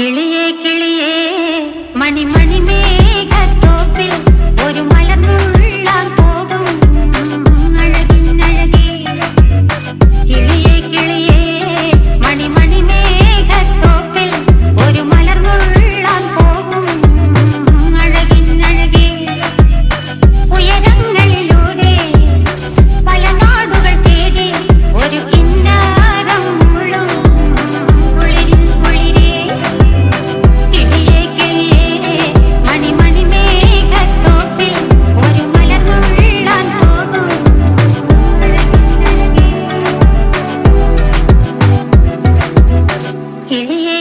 കിളിയേ കിളിയേ മണിമണി മേഘത്തോപ്പിൽ ഒരു മലർന്നുള്ളാൻ പോകും അഴകിനഴകേ. കിളിയേ കിളിയേ മണിമണി മേഘത്തോപ്പിൽ ഒരു മലർന്നുള്ളാൻ പോകും അഴകിനഴകേ. ഉയരങ്ങളിലൂടെ പല നാടുകൾ തേടി ഒരു കിന്നാരം മുള്ളും കുളിരിൻ കുളിരേ. കിളിയേ കിളിയേ മണിമണി മേഘത്തോപ്പിൽ ഒരു മലർന്നുള്ളാൻ പോകും അഴകിനഴകേ. കിളിയേ